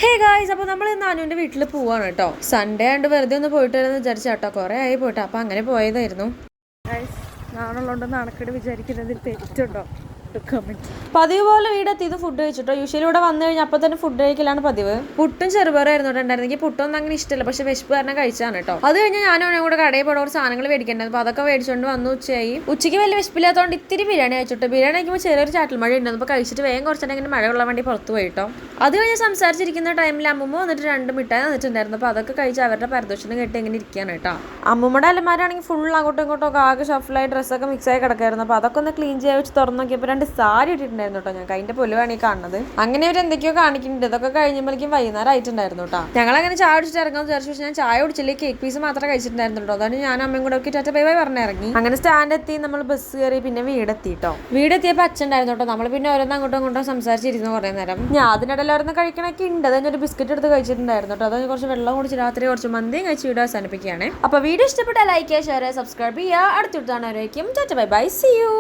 Hey guys, അപ്പോൾ നമ്മൾ നാനുവിൻ്റെ വീട്ടിൽ പോവാണ് കേട്ടോ. സൺഡേ ആണ്ട് വെറുതെ ഒന്ന് പോയിട്ട് വരുമെന്ന് വിചാരിച്ചു കേട്ടോ. കുറേ ആയി പോയിട്ട്, അപ്പോൾ അങ്ങനെ പോയതായിരുന്നു. നാണുള്ളതുകൊണ്ട് നാണക്കേട് വിചാരിക്കുന്നതിൽ തെറ്റുണ്ടോ? പതിവ് പോലെ വീടെത്തിയത് ഫുഡ് കഴിച്ചിട്ടോ. യൂഷ്വലി ഇവിടെ വന്നു കഴിഞ്ഞാൽ അപ്പോൾ തന്നെ ഫുഡ് കഴിക്കലാണ് പതിവ്. പുട്ടും ചെറുപയറായിരുന്നു ഉണ്ടായിരുന്നെങ്കിൽ പുട്ടൊന്നും അങ്ങനെ ഇഷ്ടമല്ല, പക്ഷെ വിശപ്പ് കാരണം കഴിച്ചാണ് കേട്ടോ. അത് കഴിഞ്ഞ് ഞാനും അവനും കൂടെ കടയിൽ പോയി കുറച്ച് സാധനങ്ങൾ മേടിക്കേണ്ടത്, അപ്പോൾ അതൊക്കെ മേടിച്ചുകൊണ്ട് വന്നു. ഉച്ചയ്ക്ക് വലിയ വിശപ്പില്ലാത്തതുകൊണ്ട് ഇത്തിരി ബിരിയാണി കഴിച്ചിട്ട്. ബിരിയാണി കഴിക്കുമ്പോൾ ചെറിയൊരു ചാറ്റൽ മഴ ഉണ്ടായിരുന്നു, അപ്പോൾ കഴിച്ചിട്ട് വേഗം കുറച്ചിട്ടുണ്ടെങ്കിൽ മഴ കൊള്ളാൻ വേണ്ടി പുറത്ത് പോയിട്ടോ. അത് കഴിഞ്ഞ് സംസാരിച്ചിരിക്കുന്ന ടൈമിൽ അമ്മൂമ്മ വന്നിട്ട് 2 മിഠായി തന്നിട്ടുണ്ടായിരുന്നു, അപ്പോൾ അതൊക്കെ കഴിച്ച് അവരുടെ പരദോഷണം കേട്ട് എങ്ങനെ ഇരിക്കുകയാണ് കേട്ടോ. അമ്മൂമ്മയുടെ അലമാരാണെങ്കിൽ ഫുൾ അങ്ങോട്ടും ഇങ്ങോട്ടും ആകെ ഷഫിളായി ഡ്രസ്സൊക്കെ മിക്സായി കിടക്കായിരുന്നു. അപ്പോൾ അതൊക്കെ ഒന്ന് ക്ലീൻ ചെയ്യാൻ വെച്ച് തുറന്നു നോക്കിയപ്പോൾ 2 സാരി ഇട്ടിട്ടുണ്ടായിരുന്നു കേട്ടോ. ഞങ്ങൾക്ക് അതിന്റെ പൊലുവാണ് ഈ കാണുന്നത്. അങ്ങനെ അവർ എന്തൊക്കെയോ കാണിക്കുന്നുണ്ട്. ഇതൊക്കെ കഴിയുമ്പോഴേക്കും വൈകുന്നേരം ആയിട്ടുണ്ടായിരുന്നു കേട്ടോ. ഞങ്ങൾ അങ്ങനെ ചായ കുടിച്ചിട്ട് ഇറങ്ങാൻ വിചാരിച്ചു. പക്ഷേ ഞാൻ ചായ കുടിച്ചില്ലേ, കേക്ക് പീസ് മാത്രമേ കഴിച്ചിട്ടുണ്ടായിരുന്നു കേട്ടോ. അതാണ് ഞാൻ അമ്മയും കൂടെ ഒക്കെ ടാറ്റ ബൈ ബൈ പറഞ്ഞിറങ്ങി. അങ്ങനെ സ്റ്റാൻഡ് എത്തി, നമ്മൾ ബസ് കയറി, പിന്നെ വീടെത്തി കേട്ടോ. വീടെത്തിയപ്പോൾ അച്ഛൻ ഉണ്ടായിരുന്നു കേട്ടോ. നമ്മൾ പിന്നെ ഓരോന്ന് അങ്ങോട്ടും ഇങ്ങോട്ടും സംസാരിച്ചിരുന്നു കുറേ നേരം. ഞാൻ അതിനിടയിൽ ഓരോന്ന് കഴിക്കണൊക്കെ ഉണ്ട്. അതൊരു ബിസ്ക്കറ്റ് എടുത്ത് കഴിച്ചിട്ടുണ്ടായിരുന്നു കേട്ടോ. അത് കുറച്ച് വെള്ളം കുടിച്ച് രാത്രി കുറച്ച് മന്തിയും കഴിച്ച് വീഡിയോ അവസാനിപ്പിക്കുകയാണ്. അപ്പോൾ വീഡിയോ ഇഷ്ടപ്പെട്ടാൽ ലൈക്ക് ചെയ്യുക, ഷെയർ ചെയ്യുക, സബ്സ്ക്രൈബ് ചെയ്യുക. അടുത്തിട്ടാണ് tata bye bye, see U.